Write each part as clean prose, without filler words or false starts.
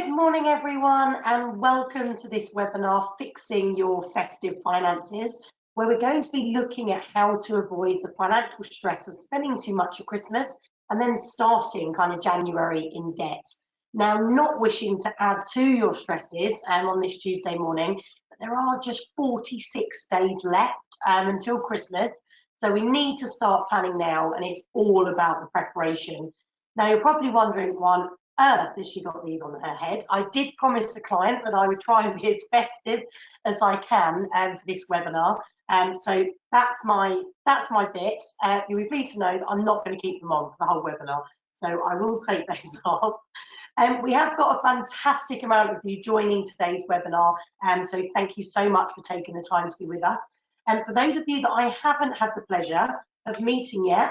Good morning, everyone, and welcome to this webinar, Fixing Your Festive Finances, where we're going to be looking at how to avoid the financial stress of spending too much at Christmas and then starting kind of January in debt. Now, not wishing to add to your stresses on this Tuesday morning, but there are just 46 days left until Christmas, so we need to start planning now, and it's all about the preparation. Now, you're probably wondering, one, earth has she got these on her head? I did promise the client that I would try and be as festive as I can for this webinar. So that's my bit. You'll be pleased to know that I'm not going to keep them on for the whole webinar. So I will take those off. We have got a fantastic amount of you joining today's webinar. So thank you so much for taking the time to be with us. And for those of you that I haven't had the pleasure of meeting yet,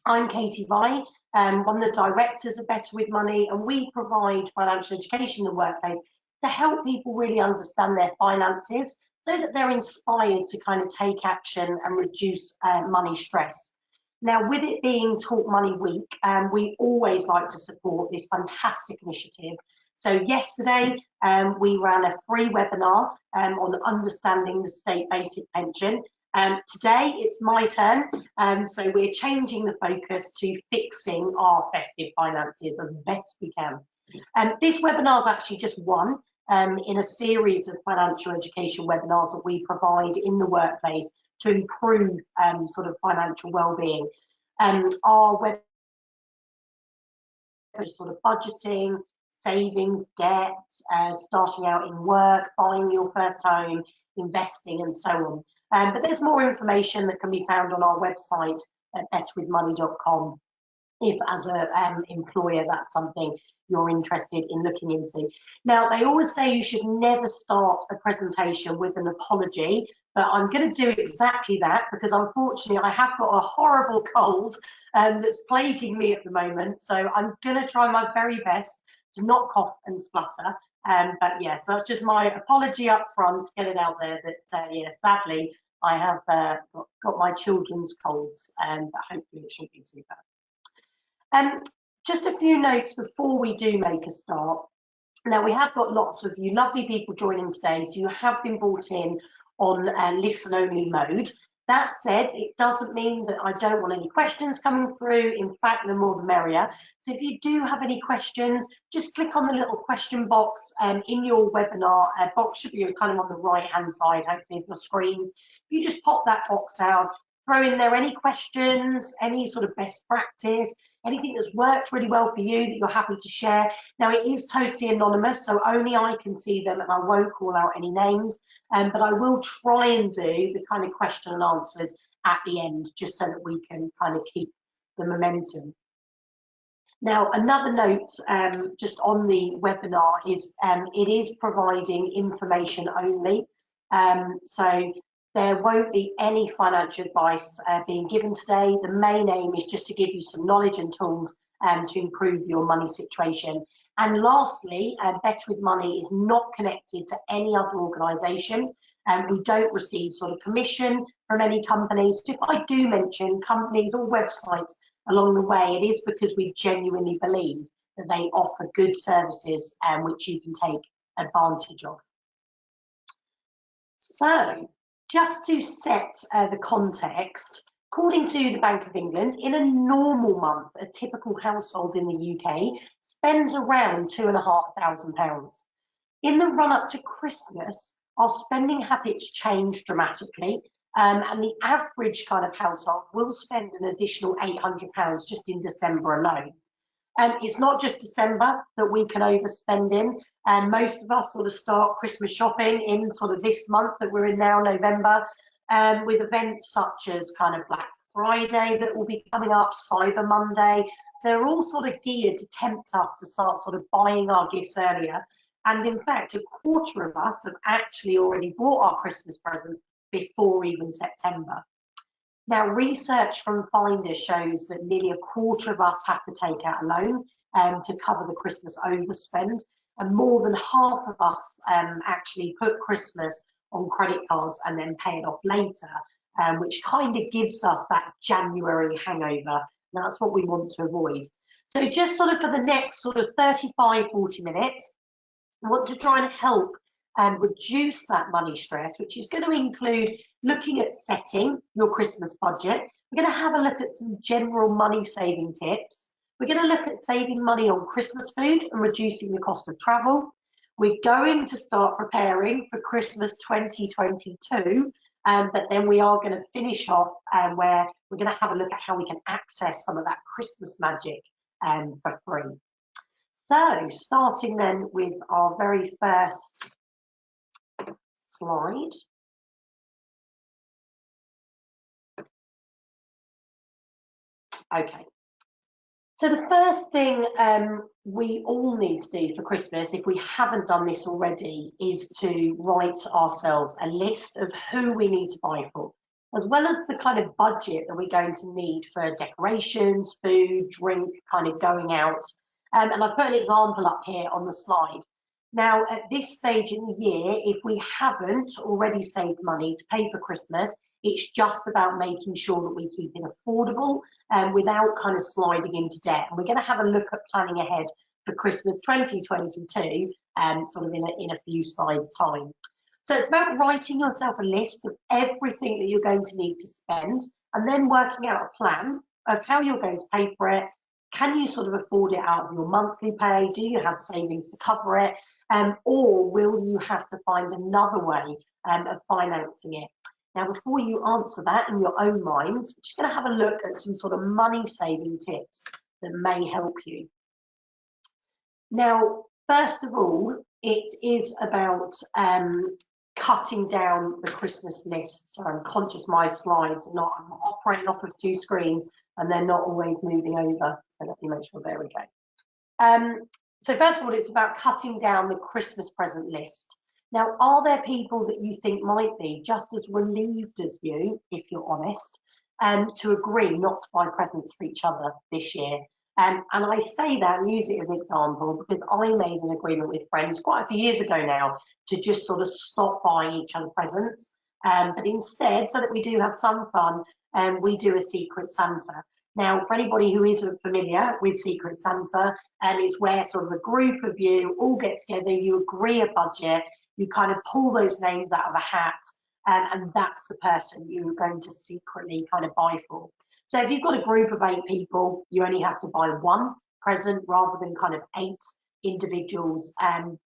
I'm Katie Vi, one of the directors of Better with Money, and we provide financial education in the workplace to help people really understand their finances so that they're inspired to kind of take action and reduce money stress. Now, with it being Talk Money Week, we always like to support this fantastic initiative. So yesterday, we ran a free webinar on understanding the state basic pension. Today it's my turn, so we're changing the focus to fixing our festive finances as best we can. This webinar is actually just one in a series of financial education webinars that we provide in the workplace to improve sort of financial well-being. Our web sort of budgeting, savings, debt, starting out in work, buying your first home, investing, and so on. But there's more information that can be found on our website at betterwithmoney.com if as an employer that's something you're interested in looking into. Now, they always say you should never start a presentation with an apology, but I'm going to do exactly that because unfortunately I have got a horrible cold that's plaguing me at the moment. So I'm going to try my very best to not cough and splutter. But yeah, so that's just my apology up front, get it out there that, yeah, sadly, I have got my children's colds, but hopefully it shouldn't be too bad. Just a few notes before we do make a start. Now, we have got lots of you lovely people joining today, so you have been brought in on listen-only mode. That said, it doesn't mean that I don't want any questions coming through. In fact, the more the merrier. So if you do have any questions, just click on the little question box in your webinar. Box should be kind of on the right-hand side, hopefully, of your screens. If you just pop that box out, throw in there any questions, any sort of best practice, anything that's worked really well for you that you're happy to share. Now, it is totally anonymous, so only I can see them and I won't call out any names, but I will try and do the kind of question and answers at the end, just so that we can kind of keep the momentum. Now, another note just on the webinar is it is providing information only. So there won't be any financial advice being given today. The main aim is just to give you some knowledge and tools to improve your money situation. And lastly, Better with Money is not connected to any other organisation. We don't receive sort of commission from any companies. If I do mention companies or websites along the way, it is because we genuinely believe that they offer good services which you can take advantage of. So, just to set the context, according to the Bank of England, in a normal month, a typical household in the UK spends around £2,500. In the run-up to Christmas, our spending habits change dramatically, and the average kind of household will spend an additional £800 just in December alone. It's not just December that we can overspend in, and most of us sort of start Christmas shopping in sort of this month that we're in now, November, with events such as kind of Black Friday that will be coming up, Cyber Monday. So they're all sort of geared to tempt us to start sort of buying our gifts earlier. And in fact, a quarter of us have actually already bought our Christmas presents before even September. Now, research from Finder shows that nearly a quarter of us have to take out a loan to cover the Christmas overspend, and more than half of us actually put Christmas on credit cards and then pay it off later, which kind of gives us that January hangover. And that's what we want to avoid. So just sort of for the next sort of 35, 40 minutes, We want to try and help and reduce that money stress, which is going to include looking at setting your Christmas budget. We're going to have a look at some general money saving tips. We're going to look at saving money on Christmas food and reducing the cost of travel. We're going to start preparing for Christmas 2022, but then we are going to finish off where we're going to have a look at how we can access some of that Christmas magic for free. So starting then with our very first slide. Okay. So the first thing we all need to do for Christmas, if we haven't done this already, is to write ourselves a list of who we need to buy for, as well as the kind of budget that we're going to need for decorations, food, drink, kind of going out. And I've put an example up here on the slide. Now, at this stage in the year, if we haven't already saved money to pay for Christmas, it's just about making sure that we keep it affordable without kind of sliding into debt. And we're going to have a look at planning ahead for Christmas 2022, sort of in a few slides' time. So it's about writing yourself a list of everything that you're going to need to spend, and then working out a plan of how you're going to pay for it. Can you sort of afford it out of your monthly pay? Do you have savings to cover it? Or will you have to find another way of financing it? Now, before you answer that in your own minds, we're just going to have a look at some sort of money saving tips that may help you. Now, first of all, it is about cutting down the Christmas list. So I'm conscious my slides are not, I'm operating off of two screens and they're not always moving over. So let me make sure, there we go. So first of all, it's about cutting down the Christmas present list. Now, are there people that you think might be just as relieved as you, if you're honest, to agree not to buy presents for each other this year? And I say that and use it as an example because I made an agreement with friends quite a few years ago now to just sort of stop buying each other presents. But instead, so that we do have some fun, we do a Secret Santa. Now, for anybody who isn't familiar with Secret Santa, it's where sort of a group of you all get together, you agree a budget, you kind of pull those names out of a hat, and that's the person you're going to secretly kind of buy for. So if you've got a group of 8 people, you only have to buy one present rather than kind of 8 individuals. And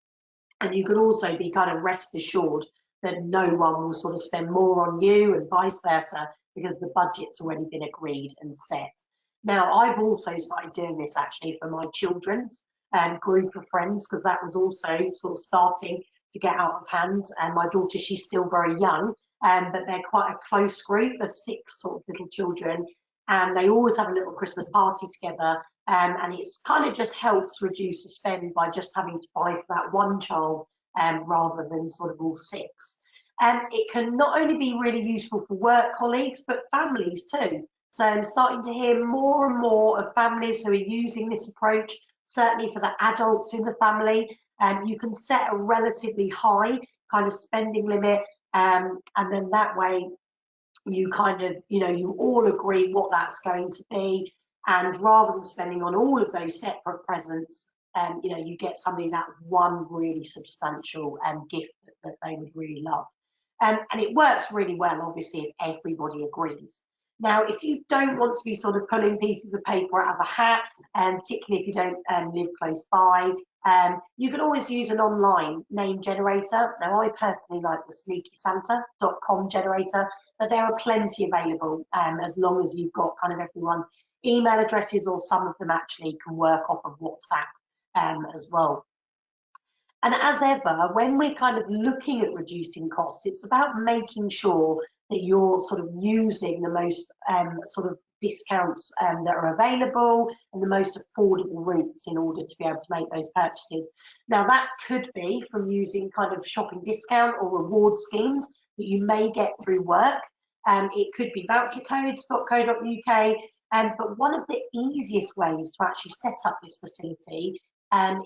you could also be kind of rest assured that no one will sort of spend more on you and vice versa because the budget's already been agreed and set. Now, I've also started doing this actually for my children's group of friends because that was also sort of starting to get out of hand. And my daughter, she's still very young, but they're quite a close group of 6 sort of little children. And they always have a little Christmas party together. And it's kind of just helps reduce the spend by just having to buy for that one child rather than sort of all 6. And it can not only be really useful for work colleagues, but families too. So I'm starting to hear more and more of families who are using this approach, certainly for the adults in the family. You can set a relatively high kind of spending limit, and then that way you kind of, you all agree what that's going to be. And rather than spending on all of those separate presents, you get somebody that one really substantial gift that they would really love. And it works really well, obviously, if everybody agrees. Now, if you don't want to be sort of pulling pieces of paper out of a hat, particularly if you don't live close by, you can always use an online name generator. Now, I personally like the sneakysanta.com generator, but there are plenty available as long as you've got kind of everyone's email addresses, or some of them actually can work off of WhatsApp as well. And as ever, when we're kind of looking at reducing costs, it's about making sure that you're sort of using the most sort of discounts that are available and the most affordable routes in order to be able to make those purchases. Now, that could be from using kind of shopping discount or reward schemes that you may get through work. It could be voucher codes.co.uk. But one of the easiest ways to actually set up this facility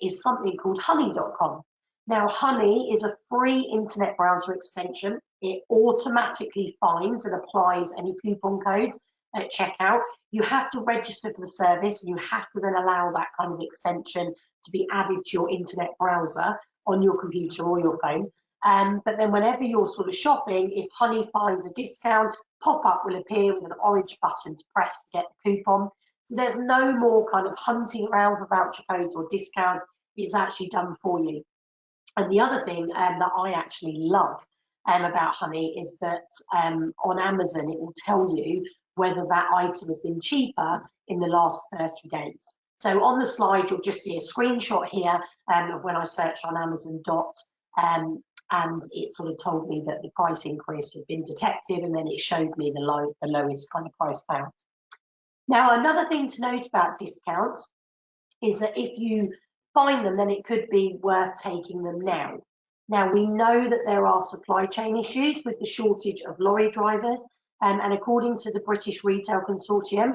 is something called honey.com. Now, Honey is a free internet browser extension. It automatically finds and applies any coupon codes at checkout. You have to register for the service, and you have to then allow that kind of extension to be added to your internet browser on your computer or your phone. But then whenever you're sort of shopping, if Honey finds a discount, pop-up will appear with an orange button to press to get the coupon. So there's no more kind of hunting around for voucher codes or discounts. It's actually done for you. And the other thing that I actually love about Honey is that on Amazon, it will tell you whether that item has been cheaper in the last 30 days. So on the slide, you'll just see a screenshot here of when I searched on Amazon and it sort of told me that the price increase had been detected, and then it showed me the lowest kind of price found. Now, another thing to note about discounts is that if you find them, then it could be worth taking them now. Now, we know that there are supply chain issues with the shortage of lorry drivers, and according to the British Retail Consortium,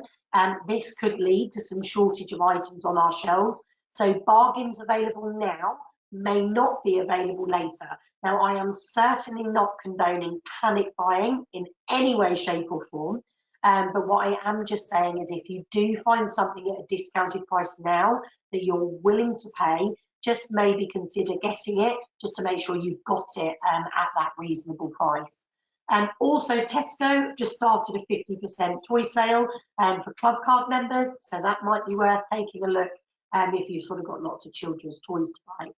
this could lead to some shortage of items on our shelves. So bargains available now may not be available later. Now, I am certainly not condoning panic buying in any way, shape or form. But what I am just saying is if you do find something at a discounted price now that you're willing to pay, just maybe consider getting it just to make sure you've got it at that reasonable price. Also, Tesco just started a 50% toy sale for Club Card members, so that might be worth taking a look if you've sort of got lots of children's toys to buy.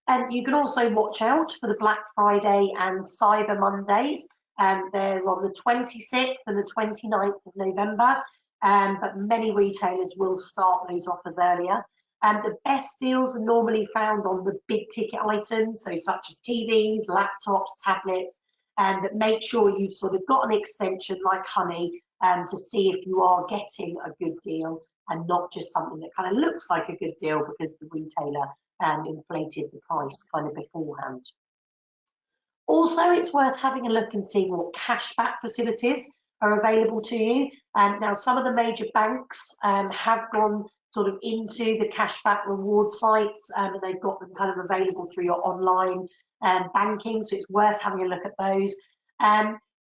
And you can also watch out for the Black Friday and Cyber Mondays. They're on the 26th and the 29th of November, but many retailers will start those offers earlier. The best deals are normally found on the big ticket items, so such as TVs, laptops, tablets, but make sure you've sort of got an extension like Honey to see if you are getting a good deal and not just something that kind of looks like a good deal because the retailer inflated the price kind of beforehand. Also, it's worth having a look and seeing what cashback facilities are available to you. Now, some of the major banks have gone sort of into the cashback reward sites and they've got them kind of available through your online banking, so it's worth having a look at those.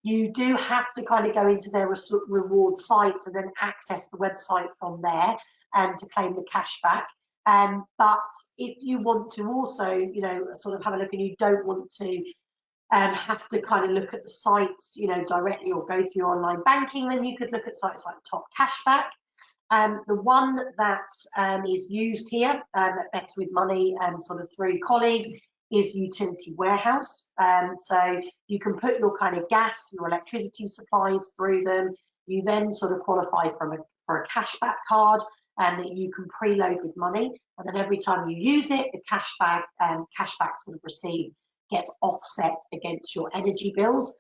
You do have to kind of go into their reward sites and then access the website from there to claim the cashback. But if you want to also, you know, sort of have a look and you don't want to have to kind of look at the sites, you know, directly or go through online banking, then you could look at sites like Top Cashback. The one that is used here at Better With Money and sort of through colleagues is Utility Warehouse. So you can put your kind of gas, your electricity supplies through them. You then sort of qualify for a cashback card that you can preload with money. And then every time you use it, the cashback sort of received gets offset against your energy bills.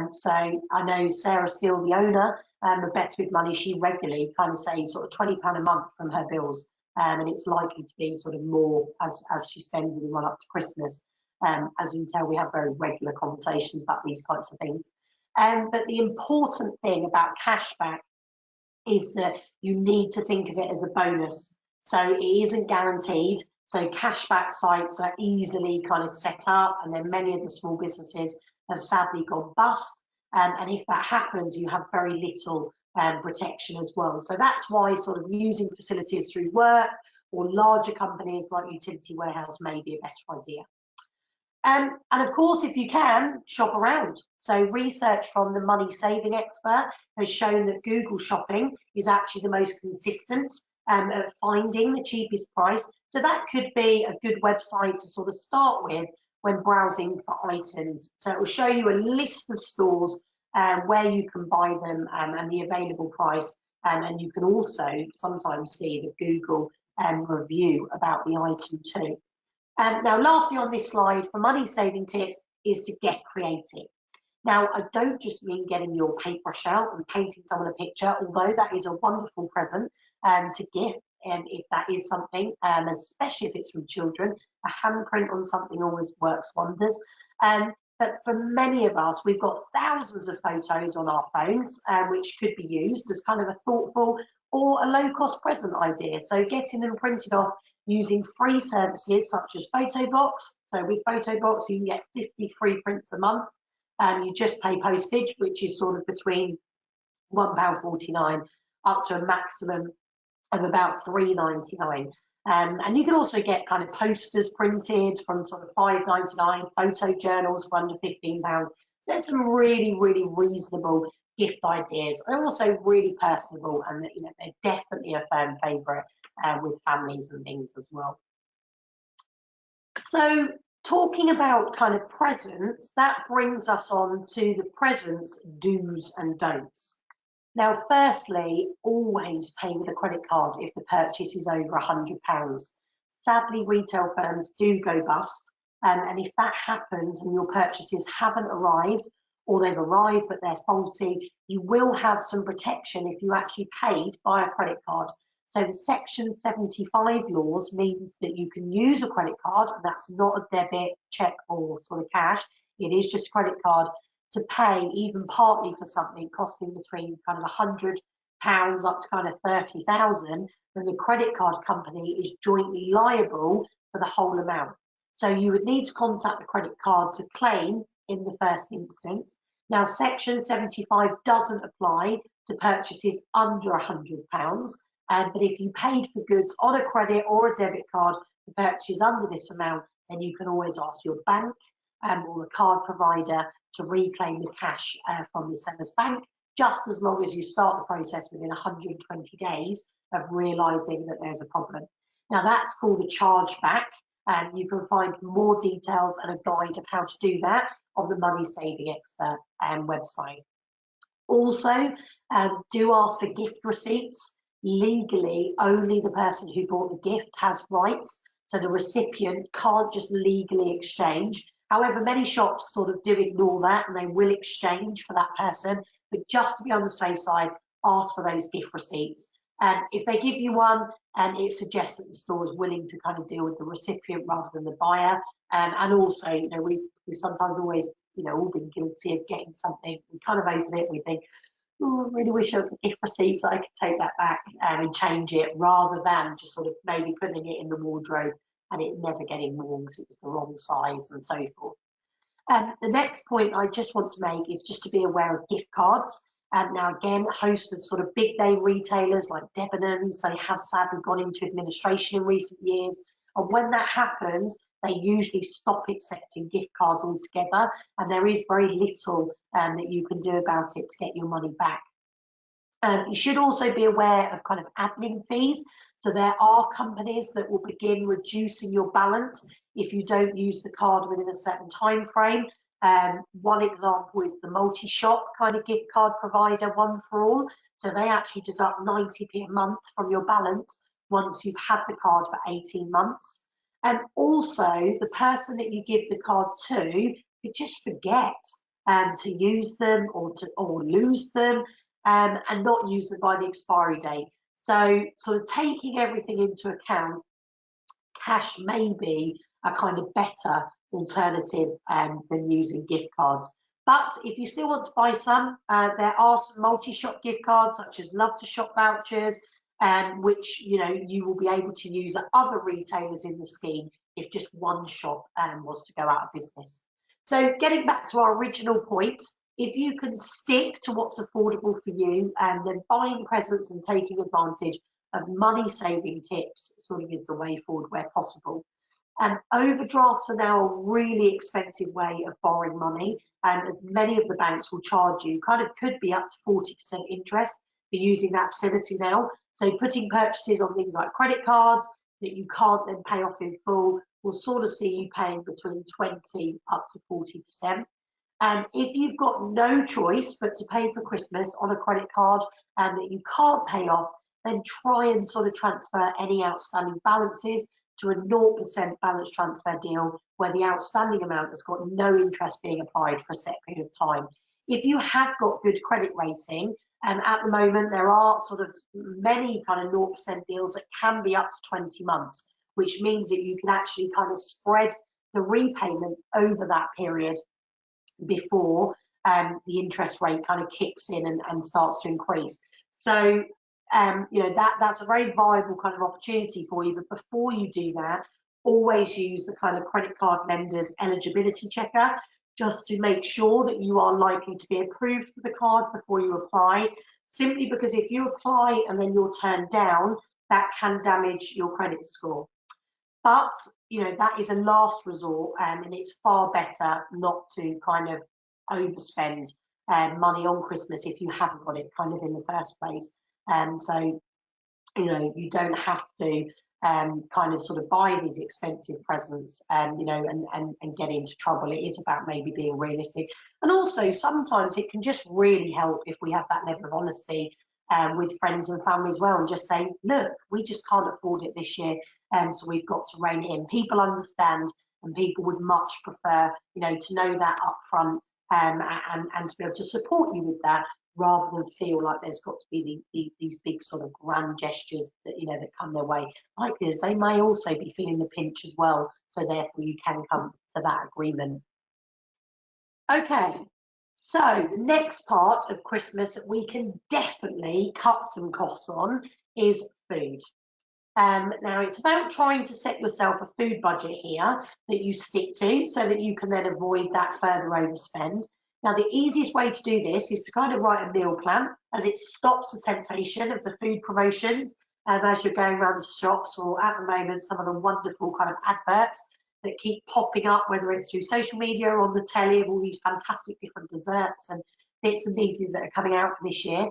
So I know Sarah Steele, the owner of Better With Money, she regularly kind of saves sort of £20 a month from her bills. And it's likely to be sort of more as she spends in the run up to Christmas. As you can tell, we have very regular conversations about these types of things. But the important thing about cashback is that you need to think of it as a bonus. So it isn't guaranteed. So cashback sites are easily kind of set up, and then many of the small businesses have sadly gone bust. And if that happens, you have very little protection as well. So that's why sort of using facilities through work or larger companies like Utility Warehouse may be a better idea. And of course, if you can, shop around. So research from the money saving expert has shown that Google Shopping is actually the most consistent at finding the cheapest price. So that could be a good website to sort of start with when browsing for items. So it will show you a list of stores where you can buy them and the available price. And you can also sometimes see the Google review about the item too. Now, lastly on this slide, for money saving tips is to get creative. Now, I don't just mean getting your paintbrush out and painting someone a picture, although that is a wonderful present to give, if that is something, especially if it's from children. A handprint on something always works wonders. But for many of us, we've got thousands of photos on our phones, which could be used as kind of a thoughtful or a low-cost present idea. So getting them printed off using free services such as Photobox. So with Photobox, you can get 50 free prints a month. You just pay postage, which is sort of between £1.49 up to a maximum of about £3.99. And you can also get kind of posters printed from sort of £5.99, photo journals for under £15. There's some really, really reasonable gift ideas. They're also really personable, and you know, they're definitely a fan favourite with families and things as well. So talking about kind of presents, that brings us on to the presents do's and don'ts. Now, firstly, always pay with a credit card if the purchase is over £100. Sadly, retail firms do go bust, and if that happens and your purchases haven't arrived, or they've arrived but they're faulty, you will have some protection if you actually paid by a credit card. So the Section 75 laws means that you can use a credit card, and that's not a debit, cheque or sort of cash. It is just a credit card to pay even partly for something costing between kind of £100 up to kind of 30,000, then the credit card company is jointly liable for the whole amount. So you would need to contact the credit card to claim in the first instance. Now, Section 75 doesn't apply to purchases under £100, but if you paid for goods on a credit or a debit card for purchases under this amount, then you can always ask your bank or the card provider to reclaim the cash from the seller's bank, just as long as you start the process within 120 days of realising that there's a problem. Now, that's called a chargeback, and you can find more details and a guide of how to do that on the Money Saving Expert website. Also, do ask for gift receipts. Legally, only the person who bought the gift has rights, so the recipient can't just legally exchange. However, many shops sort of do ignore that, and they will exchange for that person, but just to be on the safe side, ask for those gift receipts. And if they give you one, it suggests that the store is willing to kind of deal with the recipient rather than the buyer. And also, you know, we've sometimes always, you know, all been guilty of getting something, we kind of open it and we think, oh, I really wish there was a gift receipt so I could take that back and change it, rather than just sort of maybe putting it in the wardrobe and it never getting worn because it was the wrong size and so forth. The next point I just want to make is just to be aware of gift cards. Now, again, a host of sort of big name retailers like Debenhams, they have sadly gone into administration in recent years. And when that happens, they usually stop accepting gift cards altogether. And there is very little that you can do about it to get your money back. You should also be aware of kind of admin fees. So there are companies that will begin reducing your balance if you don't use the card within a certain time frame. One example is the multi-shop kind of gift card provider, One for All. So they actually deduct 90p a month from your balance once you've had the card for 18 months. And also, the person that you give the card to could just forget to use them or lose them. And not use them by the expiry date. So sort of taking everything into account, cash may be a kind of better alternative than using gift cards. But if you still want to buy some, there are some multi-shop gift cards such as Love to Shop vouchers, which you will be able to use at other retailers in the scheme if just one shop was to go out of business. So getting back to our original point, if you can stick to what's affordable for you, and then buying presents and taking advantage of money saving tips sort of is the way forward where possible. Overdrafts are now a really expensive way of borrowing money, as many of the banks will charge you, kind of could be up to 40% interest for using that facility now. So putting purchases on things like credit cards that you can't then pay off in full will sort of see you paying between 20 up to 40%. If you've got no choice but to pay for Christmas on a credit card and that you can't pay off, then try and sort of transfer any outstanding balances to a 0% balance transfer deal where the outstanding amount has got no interest being applied for a set period of time. If you have got good credit rating, at the moment there are sort of many kind of 0% deals that can be up to 20 months, which means that you can actually kind of spread the repayments over that period before the interest rate kind of kicks in and starts to increase. So, that's a very viable kind of opportunity for you. But before you do that, always use the kind of credit card lender's eligibility checker just to make sure that you are likely to be approved for the card before you apply. Simply because if you apply and then you're turned down, that can damage your credit score. But, that is a last resort, and it's far better not to kind of overspend money on Christmas if you haven't got it kind of in the first place. So, you don't have to kind of sort of buy these expensive presents, and get into trouble. It is about maybe being realistic. And also, sometimes it can just really help if we have that level of honesty with friends and family as well, and just say, look, we just can't afford it this year, so we've got to rein it in. People understand, and people would much prefer, to know that up front, and to be able to support you with that, rather than feel like there's got to be these big sort of grand gestures that that come their way. Like this, they may also be feeling the pinch as well, so therefore you can come to that agreement. Okay, so the next part of Christmas that we can definitely cut some costs on is food. Now, it's about trying to set yourself a food budget here that you stick to, so that you can then avoid that further overspend. Now, the easiest way to do this is to kind of write a meal plan, as it stops the temptation of the food promotions as you're going around the shops, or at the moment, some of the wonderful kind of adverts that keep popping up, whether it's through social media or on the telly, of all these fantastic different desserts and bits and pieces that are coming out for this year.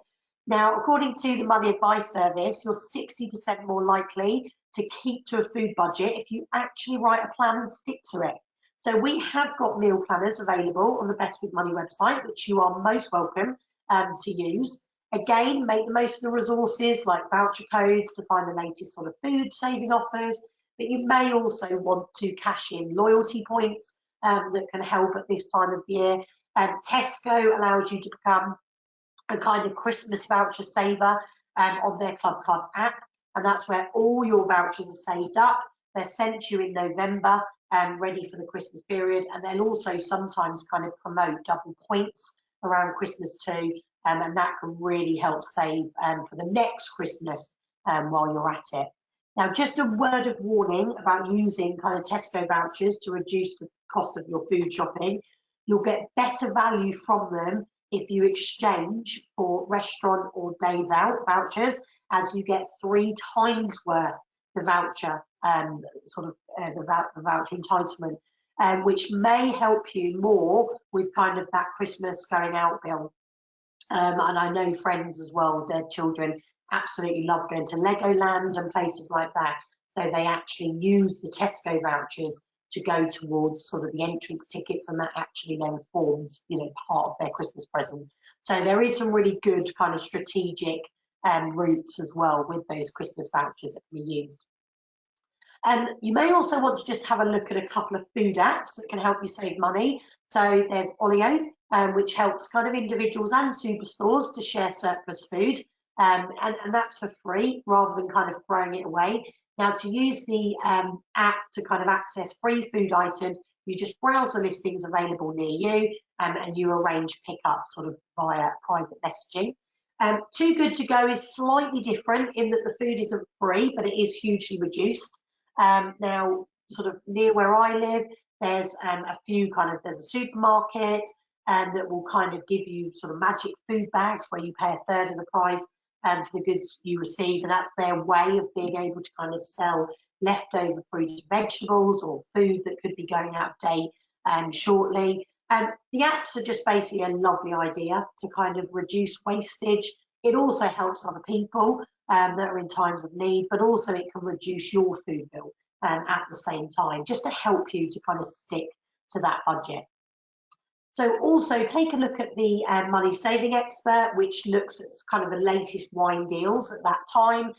Now, according to the Money Advice Service, you're 60% more likely to keep to a food budget if you actually write a plan and stick to it. So we have got meal planners available on the Better With Money website, which you are most welcome to use. Again, make the most of the resources like voucher codes to find the latest sort of food saving offers, but you may also want to cash in loyalty points that can help at this time of year. Tesco allows you to become a kind of Christmas voucher saver on their Club Card app, and that's where all your vouchers are saved up. They're sent to you in November, ready for the Christmas period, and they'll also sometimes kind of promote double points around Christmas too, and that can really help save for the next Christmas while you're at it. Now, just a word of warning about using kind of Tesco vouchers to reduce the cost of your food shopping. You'll get better value from them if you exchange for restaurant or days out vouchers, as you get 3 times worth the voucher, the voucher entitlement, which may help you more with kind of that Christmas going out bill. And I know friends as well, their children absolutely love going to Legoland and places like that. So they actually use the Tesco vouchers to go towards sort of the entrance tickets, and that actually then forms, part of their Christmas present. So there is some really good kind of strategic routes as well with those Christmas vouchers that can be used. You may also want to just have a look at a couple of food apps that can help you save money. So there's Olio, which helps kind of individuals and superstores to share surplus food, and that's for free rather than kind of throwing it away. Now, to use the app to kind of access free food items, you just browse the listings available near you, and you arrange pickup sort of via private messaging. Too Good To Go is slightly different in that the food isn't free, but it is hugely reduced. Now, sort of near where I live, there's there's a supermarket that will kind of give you sort of magic food bags where you pay a third of the price for the goods you receive, and that's their way of being able to kind of sell leftover fruit and vegetables or food that could be going out of date shortly. The apps are just basically a lovely idea to kind of reduce wastage. It also helps other people that are in times of need, but also it can reduce your food bill at the same time, just to help you to kind of stick to that budget. So also take a look at the Money Saving Expert, which looks at kind of the latest wine deals at that time,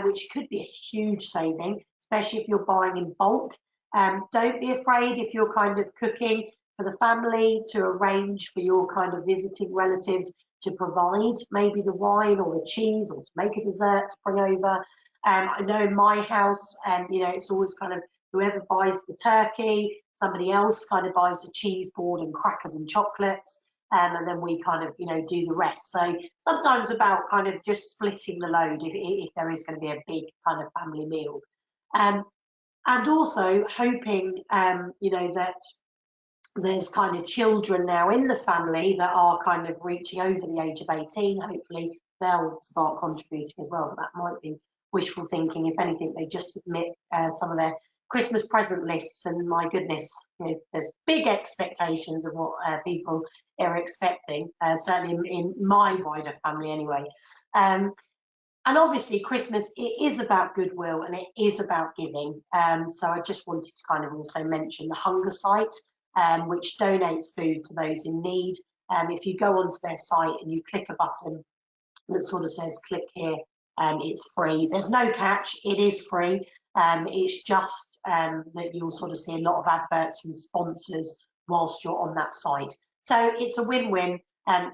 which could be a huge saving, especially if you're buying in bulk. Don't be afraid if you're kind of cooking for the family to arrange for your kind of visiting relatives to provide maybe the wine or the cheese, or to make a dessert to bring over. I know in my house, it's always kind of whoever buys the turkey, somebody else kind of buys the cheese board and crackers and chocolates, and then we kind of, do the rest. So sometimes about kind of just splitting the load if there is going to be a big kind of family meal. And also hoping, that there's kind of children now in the family that are kind of reaching over the age of 18. Hopefully they'll start contributing as well, but that might be wishful thinking. If anything, they just submit some of their Christmas present lists, and my goodness, there's big expectations of what people are expecting, certainly in my wider family anyway. And obviously, Christmas, it is about goodwill and it is about giving. So I just wanted to kind of also mention the Hunger Site, which donates food to those in need. If you go onto their site and you click a button that sort of says click here, it's free. There's no catch, it is free. It's just that you'll sort of see a lot of adverts from sponsors whilst you're on that site. So it's a win-win.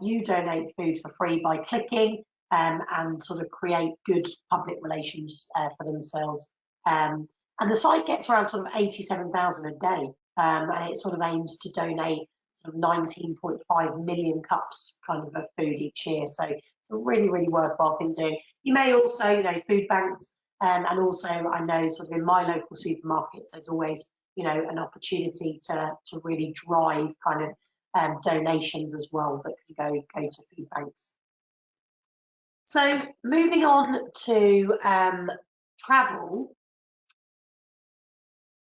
You donate food for free by clicking, and sort of create good public relations for themselves. And the site gets around sort of 87,000 a day, and it sort of aims to donate sort of 19.5 million cups kind of food each year. So it's a really, really worthwhile thing to do. You may also, food banks, and also I know sort of in my local supermarkets, there's always, an opportunity to really drive kind of donations as well that can go to food banks. So moving on to travel,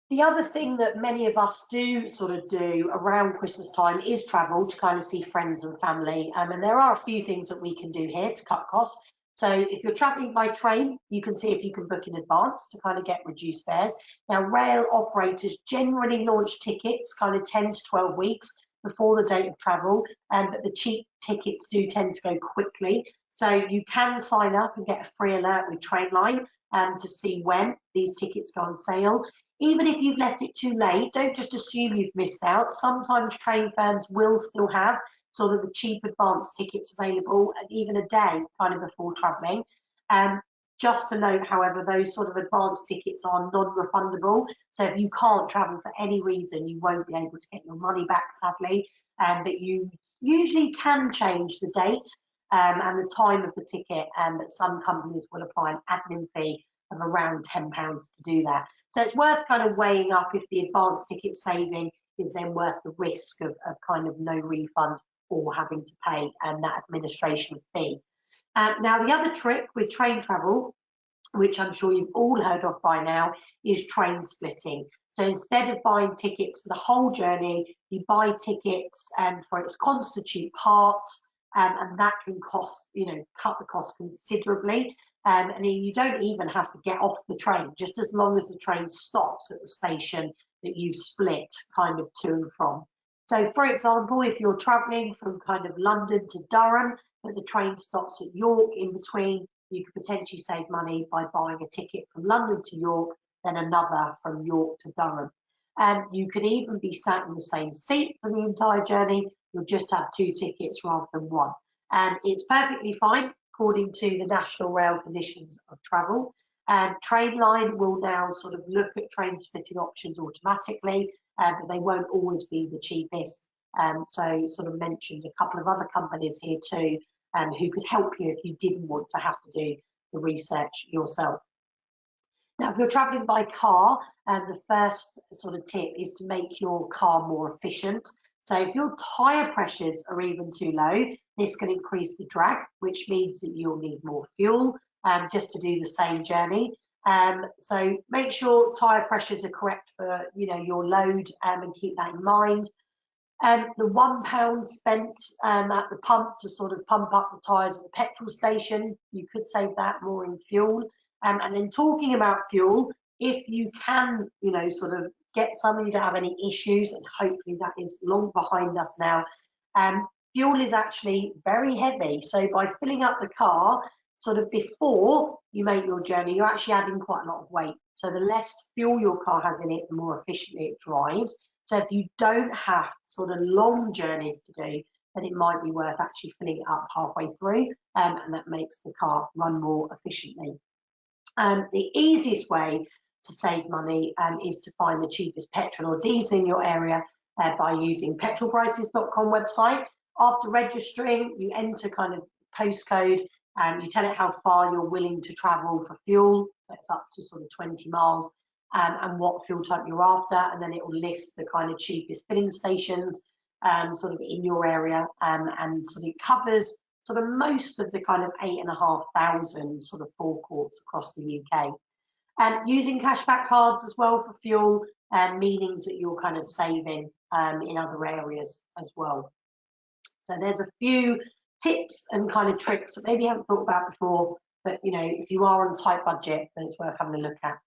the other thing that many of us do sort of do around Christmas time is travel to kind of see friends and family. And there are a few things that we can do here to cut costs. So if you're traveling by train, you can see if you can book in advance to kind of get reduced fares. Now, rail operators generally launch tickets kind of 10 to 12 weeks before the date of travel, but the cheap tickets do tend to go quickly. So you can sign up and get a free alert with Trainline to see when these tickets go on sale. Even if you've left it too late, don't just assume you've missed out. Sometimes train firms will still have sort of the cheap advance tickets available, and even a day kind of before travelling. Just to note, however, those sort of advance tickets are non-refundable. So if you can't travel for any reason, you won't be able to get your money back, sadly. But you usually can change the date and the time of the ticket, but some companies will apply an admin fee of around £10 to do that. So it's worth kind of weighing up if the advance ticket saving is then worth the risk of kind of no refund or having to pay that administration fee. Now, the other trick with train travel, which I'm sure you've all heard of by now, is train splitting. So instead of buying tickets for the whole journey, you buy tickets for its constituent parts, and that can cost, cut the cost considerably. And you don't even have to get off the train, just as long as the train stops at the station that you've split kind of to and from. So for example, if you're travelling from kind of London to Durham, but the train stops at York in between, you could potentially save money by buying a ticket from London to York, then another from York to Durham. You could even be sat in the same seat for the entire journey. You'll just have 2 tickets rather than 1. And it's perfectly fine according to the National Rail Conditions of Travel. Trainline will now sort of look at train splitting options automatically, but they won't always be the cheapest. So sort of mentioned a couple of other companies here too, who could help you if you didn't want to have to do the research yourself. Now, if you're traveling by car, the first sort of tip is to make your car more efficient. So if your tyre pressures are even too low, this can increase the drag, which means that you'll need more fuel just to do the same journey. So make sure tyre pressures are correct for your load, and keep that in mind. The £1 spent at the pump to sort of pump up the tyres at the petrol station, you could save that more in fuel. And then talking about fuel, if you can, sort of get some and you don't have any issues, and hopefully that is long behind us now, fuel is actually very heavy. So by filling up the car sort of before you make your journey, you're actually adding quite a lot of weight. So the less fuel your car has in it, the more efficiently it drives. So if you don't have sort of long journeys to do, then it might be worth actually filling it up halfway through, and that makes the car run more efficiently. The easiest way to save money is to find the cheapest petrol or diesel in your area by using petrolprices.com website. After registering, you enter kind of postcode, you tell it how far you're willing to travel for fuel. That's up to sort of 20 miles. And what fuel type you're after, and then it will list the kind of cheapest filling stations sort of in your area, and sort of it covers sort of most of the kind of 8,500 sort of forecourts across the UK. And using cashback cards as well for fuel meanings that you're kind of saving in other areas as well. So there's a few tips and kind of tricks that maybe you haven't thought about before, but you know, if you are on a tight budget, then it's worth having a look at.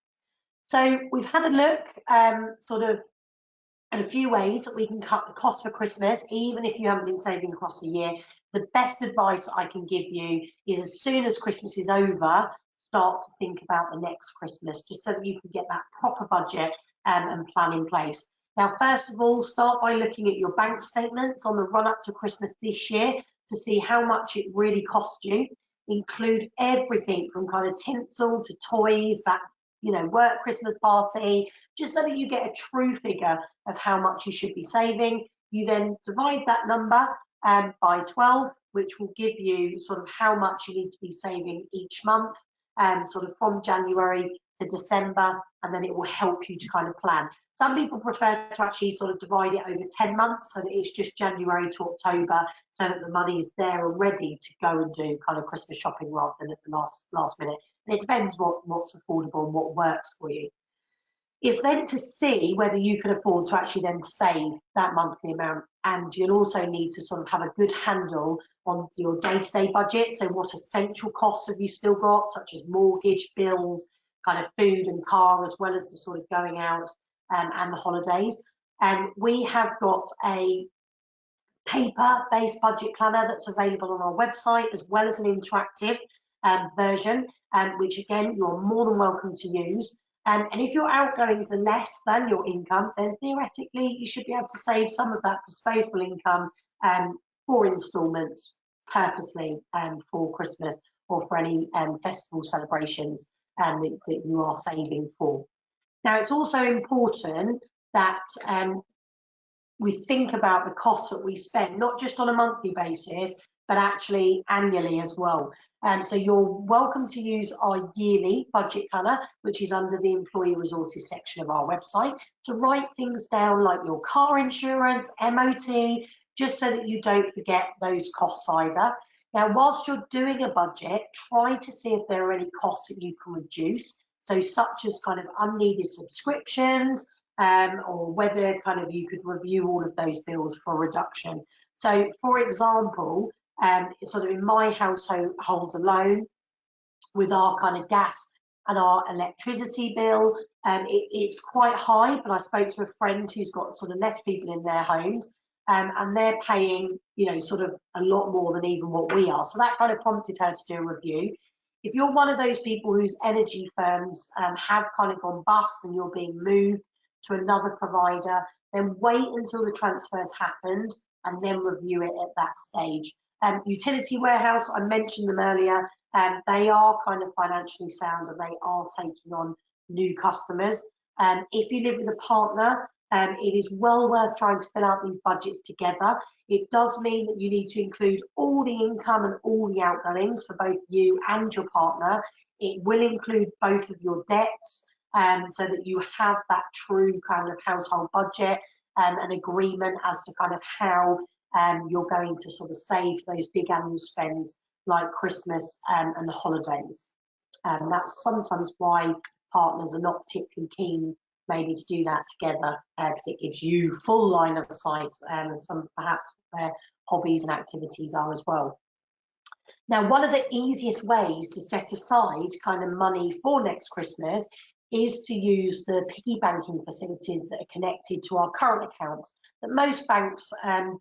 So we've had a look sort of at a few ways that we can cut the cost for Christmas, even if you haven't been saving across the year. The best advice I can give you is as soon as Christmas is over, start to think about the next Christmas, just so that you can get that proper budget and plan in place. Now, first of all, start by looking at your bank statements on the run up to Christmas this year to see how much it really cost you. Include everything from kind of tinsel to toys, that work Christmas party, just so that you get a true figure of how much you should be saving. You then divide that number by 12, which will give you sort of how much you need to be saving each month, sort of from January to December, and then it will help you to kind of plan. Some people prefer to actually sort of divide it over 10 months so that it's just January to October, so that the money is there and ready to go and do kind of Christmas shopping rather than at the last minute. And it depends what's affordable and what works for you. It's then to see whether you can afford to actually then save that monthly amount. And you'll also need to sort of have a good handle on your day-to-day budget. So what essential costs have you still got, such as mortgage, bills, kind of food and car, as well as the sort of going out and the holidays. And we have got a paper-based budget planner that's available on our website, as well as an interactive version, which again, you're more than welcome to use. And if your outgoings are less than your income, then theoretically you should be able to save some of that disposable income for instalments purposely for Christmas or for any festival celebrations that you are saving for. Now, it's also important that we think about the costs that we spend, not just on a monthly basis, but actually annually as well. So you're welcome to use our yearly budget planner, which is under the employee resources section of our website, to write things down like your car insurance, MOT, just so that you don't forget those costs either. Now, whilst you're doing a budget, try to see if there are any costs that you can reduce. So such as kind of unneeded subscriptions, or whether kind of you could review all of those bills for a reduction. So for example, sort of in my household alone, with our kind of gas and our electricity bill, it's quite high, but I spoke to a friend who's got sort of less people in their homes, and they're paying, sort of a lot more than even what we are. So that kind of prompted her to do a review. If you're one of those people whose energy firms have kind of gone bust and you're being moved to another provider, then wait until the transfer's happened and then review it at that stage. Utility Warehouse, I mentioned them earlier, they are kind of financially sound and they are taking on new customers. If you live with a partner, it is well worth trying to fill out these budgets together. It does mean that you need to include all the income and all the outgoings for both you and your partner. It will include both of your debts, so that you have that true kind of household budget and an agreement as to kind of how you're going to sort of save those big annual spends like Christmas and the holidays. That's sometimes why partners are not particularly keen maybe to do that together, because it gives you full line of sight, and some perhaps their hobbies and activities are as well. Now, one of the easiest ways to set aside kind of money for next Christmas is to use the piggy banking facilities that are connected to our current accounts that most banks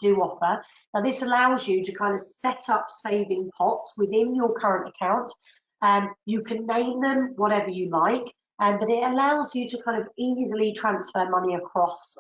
do offer. Now, this allows you to kind of set up saving pots within your current account. You can name them whatever you like, but it allows you to kind of easily transfer money across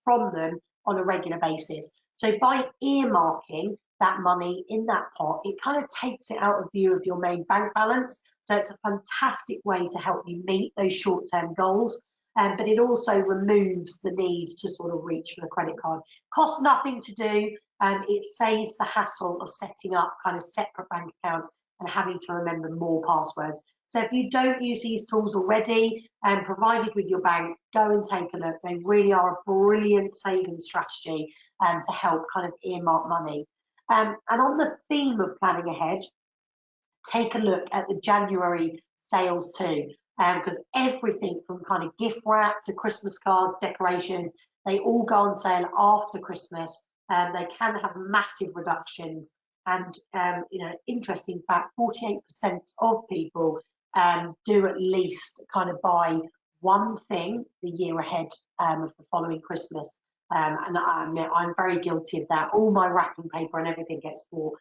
from them on a regular basis. So by earmarking that money in that pot, it kind of takes it out of view of your main bank balance. So it's a fantastic way to help you meet those short-term goals, but it also removes the need to sort of reach for the credit card. Costs nothing to do, it saves the hassle of setting up kind of separate bank accounts and having to remember more passwords. So if you don't use these tools already and provided with your bank, go and take a look. They really are a brilliant saving strategy to help kind of earmark money. And on the theme of planning ahead, take a look at the January sales too, because everything from kind of gift wrap to Christmas cards, decorations, they all go on sale after Christmas. They can have massive reductions. And, interesting fact, 48% of people do at least kind of buy one thing the year ahead of the following Christmas. And I'm very guilty of that. All my wrapping paper and everything gets bought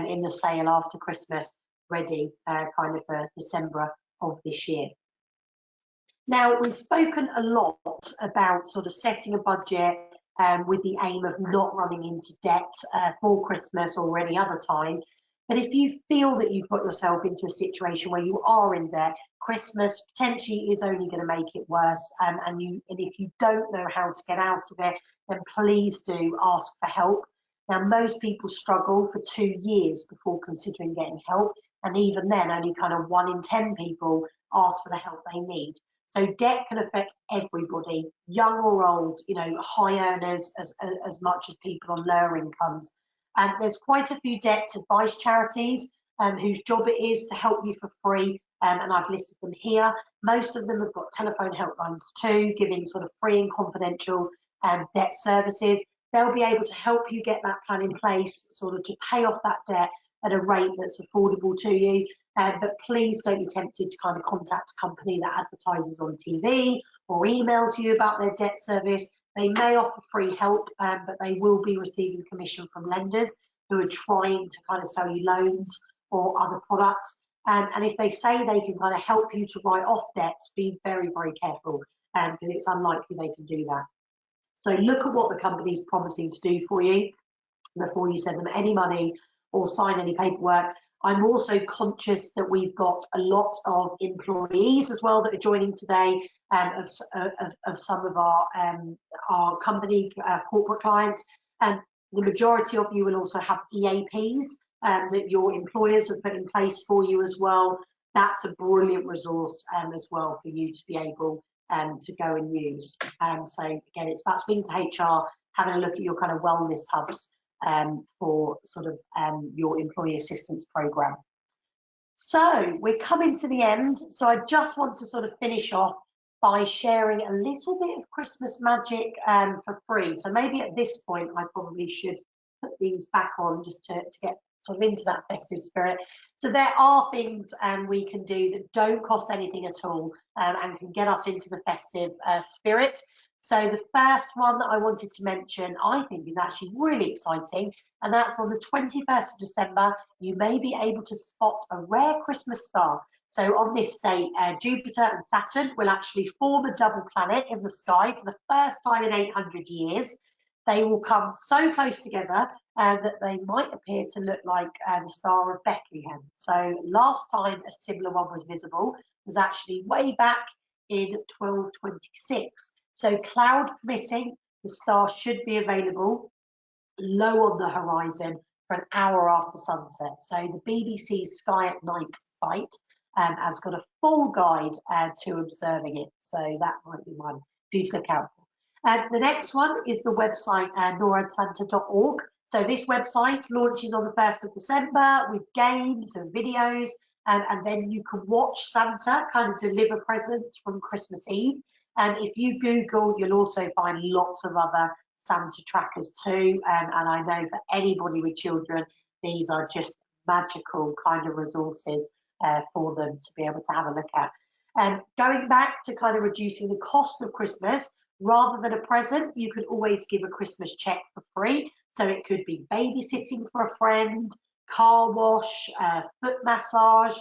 in the sale after Christmas, ready kind of for December of this year. Now, we've spoken a lot about sort of setting a budget with the aim of not running into debt for Christmas or any other time. But if you feel that you've got yourself into a situation where you are in debt, Christmas potentially is only going to make it worse. And if you don't know how to get out of it, then please do ask for help. Now, most people struggle for 2 years before considering getting help. And even then, only kind of 1 in 10 people ask for the help they need. So debt can affect everybody, young or old, high earners as much as people on lower incomes. And there's quite a few debt advice charities whose job it is to help you for free. And I've listed them here. Most of them have got telephone helplines too, giving sort of free and confidential debt services. They'll be able to help you get that plan in place, sort of to pay off that debt at a rate that's affordable to you. But please don't be tempted to kind of contact a company that advertises on TV or emails you about their debt service. They may offer free help, but they will be receiving commission from lenders who are trying to kind of sell you loans or other products. And if they say they can kind of help you to write off debts, be very, very careful because it's unlikely they can do that. So look at what the company's promising to do for you before you send them any money or sign any paperwork. I'm also conscious that we've got a lot of employees as well that are joining today of some of our company corporate clients. And the majority of you will also have EAPs that your employers have put in place for you as well. That's a brilliant resource as well for you to be able to go and use. So again, it's about speaking to HR, having a look at your kind of wellness hubs for sort of your employee assistance program. So we're coming to the end. So I just want to sort of finish off by sharing a little bit of Christmas magic for free. So maybe at this point, I probably should put these back on just to get sort of into that festive spirit. So there are things we can do that don't cost anything at all and can get us into the festive spirit. So the first one that I wanted to mention, I think is actually really exciting, and that's on the 21st of December, you may be able to spot a rare Christmas star. So on this date, Jupiter and Saturn will actually form a double planet in the sky for the first time in 800 years. They will come so close together that they might appear to look like the Star of Bethlehem. So last time a similar one was visible was actually way back in 1226. So cloud permitting, the star should be available low on the horizon for an hour after sunset. So the BBC's Sky at Night site has got a full guide to observing it. So that might be one for you to look out for. The next one is the website noradsanta.org. So this website launches on the 1st of December with games and videos, and then you can watch Santa kind of deliver presents from Christmas Eve. And if you Google, you'll also find lots of other Santa trackers too. And I know for anybody with children, these are just magical kind of resources for them to be able to have a look at. Going back to kind of reducing the cost of Christmas, rather than a present, you could always give a Christmas check for free. So it could be babysitting for a friend, car wash, foot massage.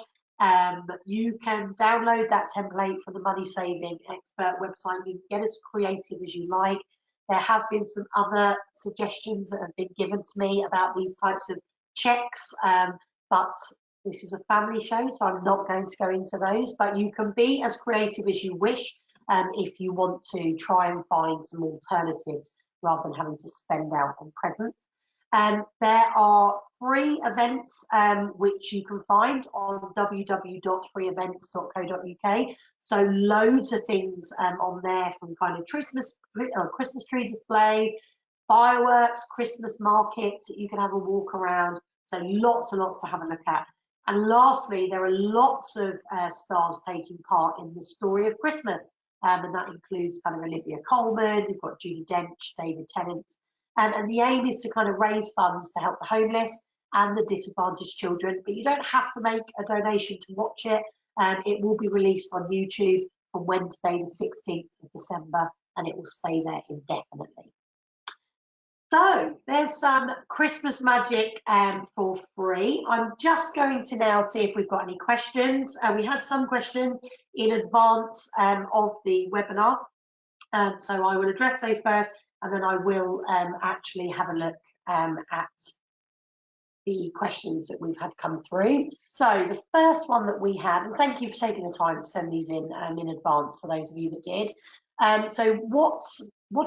You can download that template from the Money Saving Expert website. You can get as creative as you like. There have been some other suggestions that have been given to me about these types of checks, but this is a family show, so I'm not going to go into those. But you can be as creative as you wish if you want to try and find some alternatives rather than having to spend out on presents. There are free events which you can find on www.freeevents.co.uk. So loads of things on there, from kind of Christmas tree displays, fireworks, Christmas markets that you can have a walk around. So lots and lots to have a look at. And lastly, there are lots of stars taking part in the story of Christmas. And that includes kind of Olivia Colman, you've got Judi Dench, David Tennant. And the aim is to kind of raise funds to help the homeless and the disadvantaged children. But you don't have to make a donation to watch it. It will be released on YouTube on Wednesday, the 16th of December, and it will stay there indefinitely. So there's some Christmas magic for free. I'm just going to now see if we've got any questions. We had some questions in advance of the webinar. So I will address those first, and then I will actually have a look at the questions that we've had come through. So the first one that we had, and thank you for taking the time to send these in advance for those of you that did. So what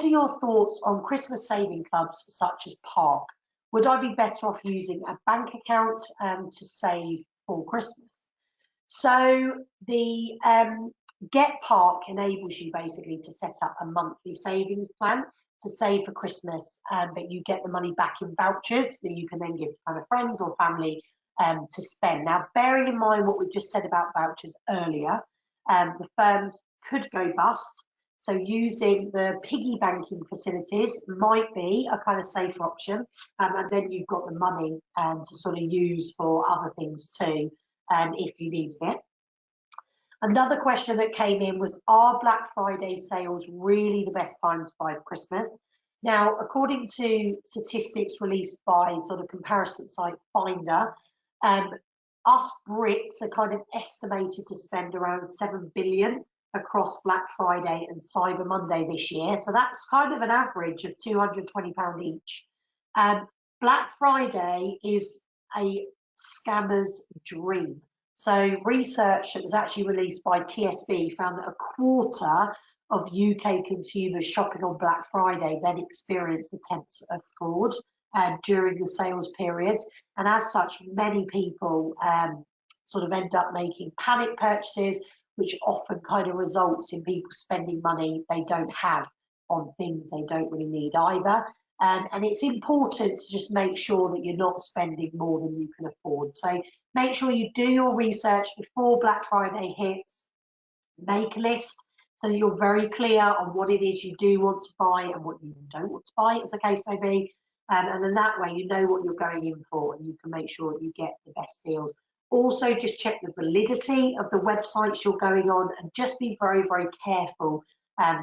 are your thoughts on Christmas saving clubs such as Park? Would I be better off using a bank account to save for Christmas? So the Get Park enables you basically to set up a monthly savings plan to save for Christmas, but you get the money back in vouchers that you can then give to kind of friends or family to spend. Now, bearing in mind what we've just said about vouchers earlier, the firms could go bust. So using the piggy banking facilities might be a kind of safer option. And then you've got the money to sort of use for other things too, if you needed it. Another question that came in was, are Black Friday sales really the best time to buy for Christmas? Now, according to statistics released by sort of comparison site Finder, us Brits are kind of estimated to spend around 7 billion across Black Friday and Cyber Monday this year. So that's kind of an average of £220 each. Black Friday is a scammer's dream. So research that was actually released by TSB found that a quarter of UK consumers shopping on Black Friday then experienced attempts of fraud during the sales periods. And as such, many people sort of end up making panic purchases, which often kind of results in people spending money they don't have on things they don't really need either. And it's important to just make sure that you're not spending more than you can afford. So make sure you do your research before Black Friday hits. Make a list so that you're very clear on what it is you do want to buy and what you don't want to buy, as the case may be. And then that way you know what you're going in for and you can make sure that you get the best deals. Also, just check the validity of the websites you're going on and just be very, very careful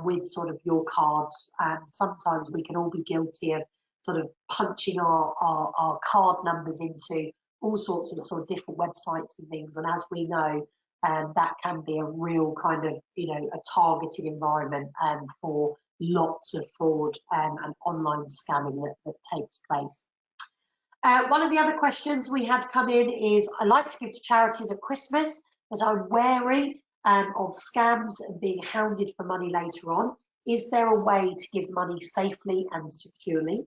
with sort of your cards. Sometimes we can all be guilty of sort of punching our card numbers into all sorts of sort of different websites and things. And as we know, that can be a real kind of, a targeted environment for lots of fraud and online scamming that takes place. One of the other questions we had come in is, I like to give to charities at Christmas, but I'm wary of scams and being hounded for money later on. Is there a way to give money safely and securely?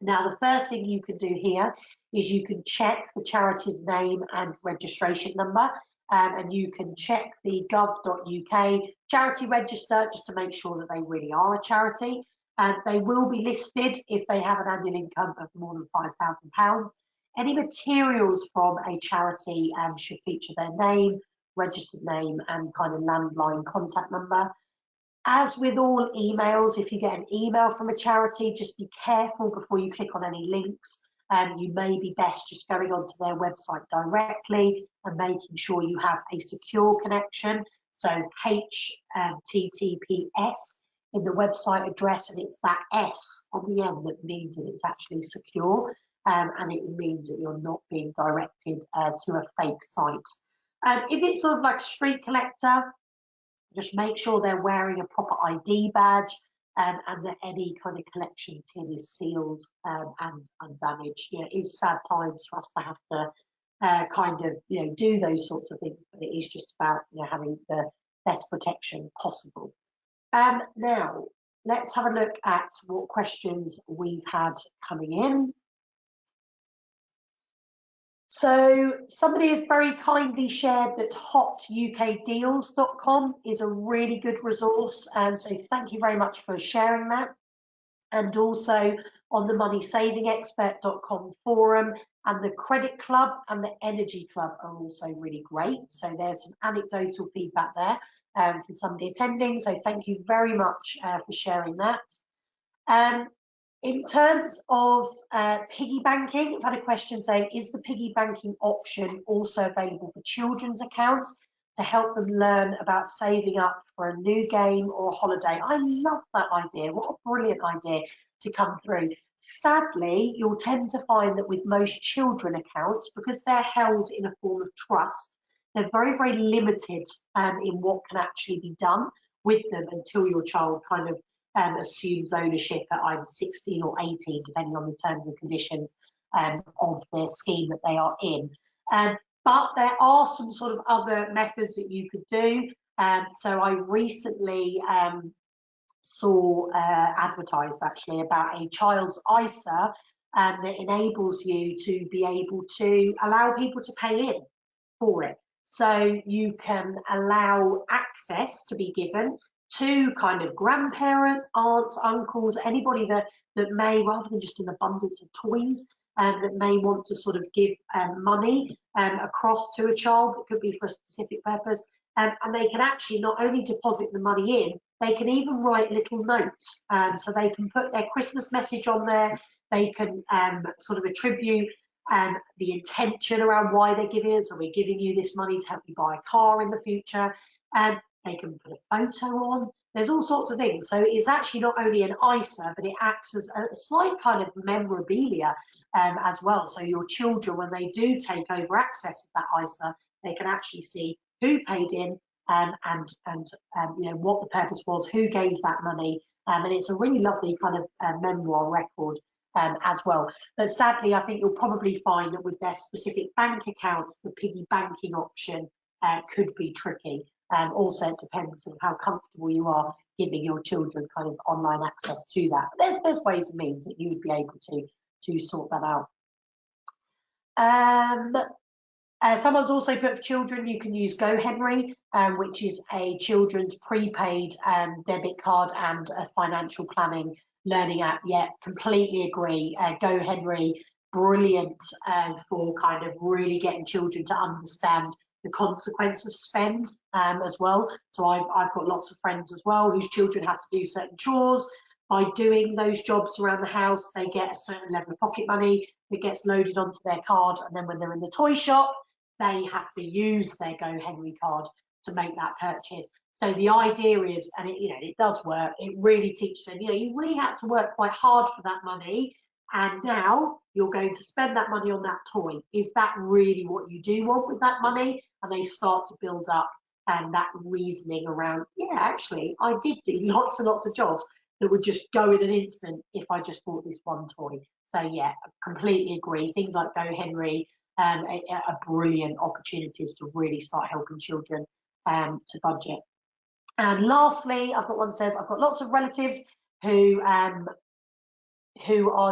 Now, the first thing you can do here is you can check the charity's name and registration number, and you can check the gov.uk charity register just to make sure that they really are a charity. And they will be listed if they have an annual income of more than £5,000. Any materials from a charity should feature their name, registered name, and kind of landline contact number. As with all emails, if you get an email from a charity, just be careful before you click on any links. You may be best just going onto their website directly and making sure you have a secure connection. So HTTPS in the website address, and it's that S on the end that means that it's actually secure, and it means that you're not being directed to a fake site. If it's sort of like street collector, just make sure they're wearing a proper ID badge, and that any kind of collection tin is sealed and undamaged. It is sad times for us to have to kind of do those sorts of things, but it is just about having the best protection possible. Now let's have a look at what questions we've had coming in. So somebody has very kindly shared that hotukdeals.com is a really good resource. So thank you very much for sharing that. and also on the moneysavingexpert.com forum. And the Credit Club and the Energy Club are also really great. So there's some anecdotal feedback there from somebody attending. So thank you very much for sharing that. In terms of piggy banking, I've had a question saying, is the piggy banking option also available for children's accounts to help them learn about saving up for a new game or a holiday? I love that idea. What a brilliant idea to come through. Sadly, you'll tend to find that with most children accounts, because they're held in a form of trust, they're very, very limited in what can actually be done with them until your child kind of assumes ownership at either 16 or 18, depending on the terms and conditions of the scheme that they are in. But there are some sort of other methods that you could do. So I recently saw advertised actually about a child's ISA that enables you to be able to allow people to pay in for it. So you can allow access to be given to kind of grandparents, aunts, uncles, anybody that may, rather than just an abundance of toys, that may want to sort of give money across to a child that could be for a specific purpose. And they can actually not only deposit the money in, they can even write little notes. So they can put their Christmas message on there. They can sort of attribute the intention around why they're giving it. So we're giving you this money to help you buy a car in the future. And they can put a photo on. There's all sorts of things. So it's actually not only an ISA, but it acts as a slight kind of memorabilia as well. So your children, when they do take over access to that ISA, they can actually see who paid in and you know what the purpose was, who gave that money, and it's a really lovely kind of memoir record as well. But sadly, I think you'll probably find that with their specific bank accounts, the piggy banking option could be tricky. Also, it depends on how comfortable you are giving your children kind of online access to that. But there's ways and means that you would be able to sort that out. Someone's also put for children, you can use GoHenry, which is a children's prepaid debit card and a financial planning learning app. Yeah, completely agree. GoHenry, brilliant for kind of really getting children to understand the consequence of spend as well. So I've got lots of friends as well whose children have to do certain chores. By doing those jobs around the house, they get a certain level of pocket money that gets loaded onto their card, and then when they're in the toy shop, they have to use their GoHenry card to make that purchase. So the idea is, and it does work, it really teaches them, you really have to work quite hard for that money, and now you're going to spend that money on that toy. Is that really what you do want with that money? And they start to build up that reasoning around, yeah, actually, I did do lots and lots of jobs that would just go in an instant if I just bought this one toy. So yeah, completely agree. Things like GoHenry are brilliant opportunities to really start helping children to budget. And lastly, I've got one that says, I've got lots of relatives who are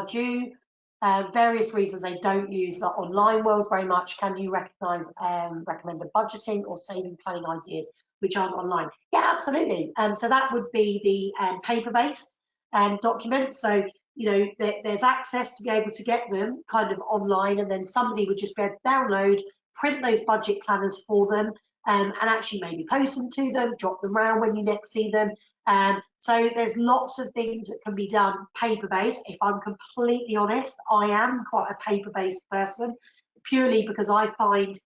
due various reasons they don't use the online world very much. Can you recommend a budgeting or saving planning ideas which aren't online? Yeah, absolutely. So that would be the paper-based documents. So there's access to be able to get them kind of online, and then somebody would just be able to download, print those budget planners for them, and actually maybe post them to them, drop them around when you next see them. So there's lots of things that can be done paper-based. If I'm completely honest, I am quite a paper-based person, purely because I find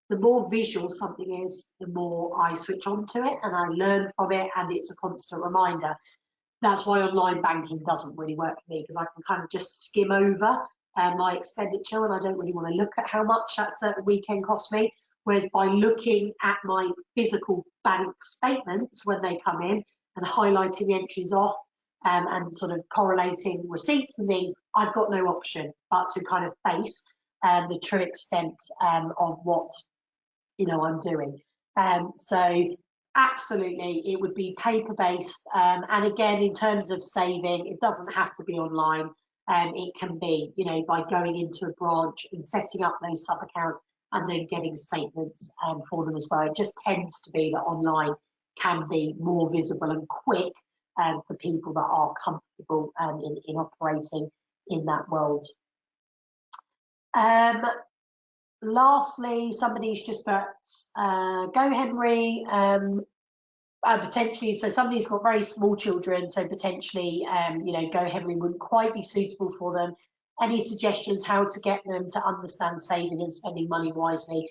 the more visual something is, the more I switch on to it and I learn from it, and it's a constant reminder. That's why online banking doesn't really work for me, because I can kind of just skim over my expenditure, and I don't really want to look at how much that certain weekend cost me. Whereas by looking at my physical bank statements when they come in and highlighting the entries off and sort of correlating receipts and things, I've got no option but to kind of face the true extent of what I'm doing. So absolutely, it would be paper-based. And again, in terms of saving, it doesn't have to be online. It can be, by going into a branch and setting up those sub-accounts and then getting statements for them as well. It just tends to be that online can be more visible and quick for people that are comfortable in operating in that world. Lastly, somebody's just put, go Henry, potentially, so somebody's got very small children, so potentially, you know, Go Henry wouldn't quite be suitable for them. Any suggestions how to get them to understand saving and spending money wisely?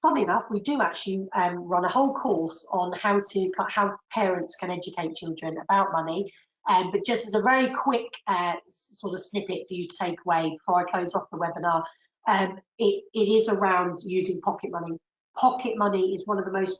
Funnily enough, we do actually run a whole course on how parents can educate children about money. But just as a very quick sort of snippet for you to take away before I close off the webinar, it is around using pocket money. Pocket money is one of the most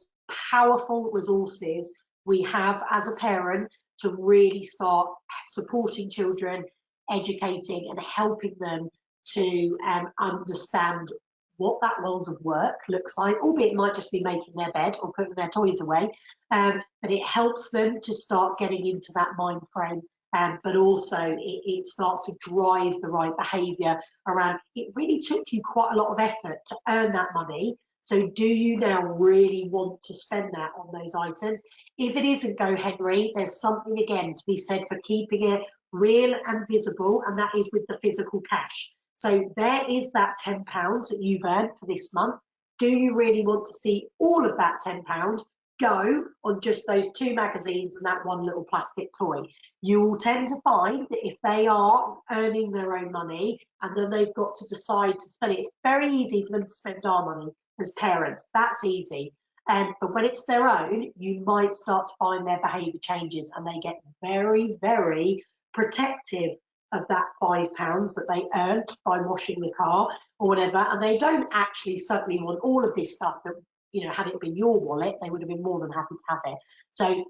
powerful resources we have as a parent to really start supporting children, educating and helping them to understand what that world of work looks like, albeit it might just be making their bed or putting their toys away, but it helps them to start getting into that mind frame. But also it starts to drive the right behaviour around, it really took you quite a lot of effort to earn that money, so do you now really want to spend that on those items? If it isn't Go Henry, there's something again to be said for keeping it real and visible, and that is with the physical cash. So there is that £10 that you've earned for this month. Do you really want to see all of that £10 go on just those 2 magazines and that one little plastic toy? You will tend to find that if they are earning their own money and then they've got to decide to spend it, it's very easy for them to spend our money as parents. That's easy. But when it's their own, you might start to find their behaviour changes and they get very, very protective of that £5 that they earned by washing the car or whatever, and they don't actually suddenly want all of this stuff that, you know, had it been your wallet, they would have been more than happy to have it. So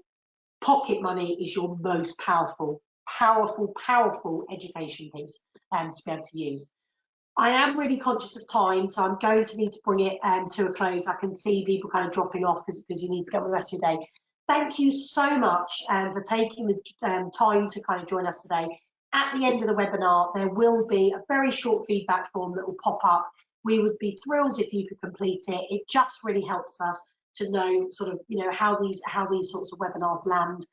pocket money is your most powerful education piece to be able to use. I am really conscious of time, so I'm going to need to bring it to a close. I can see people kind of dropping off because you need to get on with the rest of your day. Thank you so much for taking the time to kind of join us today. At the end of the webinar, there will be a very short feedback form that will pop up. We would be thrilled if you could complete it. It just really helps us to know sort of, you know, how these sorts of webinars land.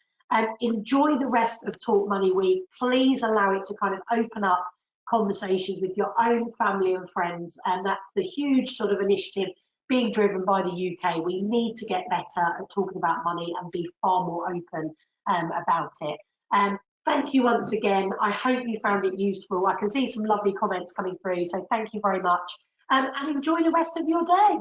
Enjoy the rest of Talk Money Week. Please allow it to kind of open up conversations with your own family and friends, and that's the huge sort of initiative being driven by the UK. We need to get better at talking about money and be far more open about it. Thank you once again. I hope you found it useful. I can see some lovely comments coming through, so thank you very much, and enjoy the rest of your day.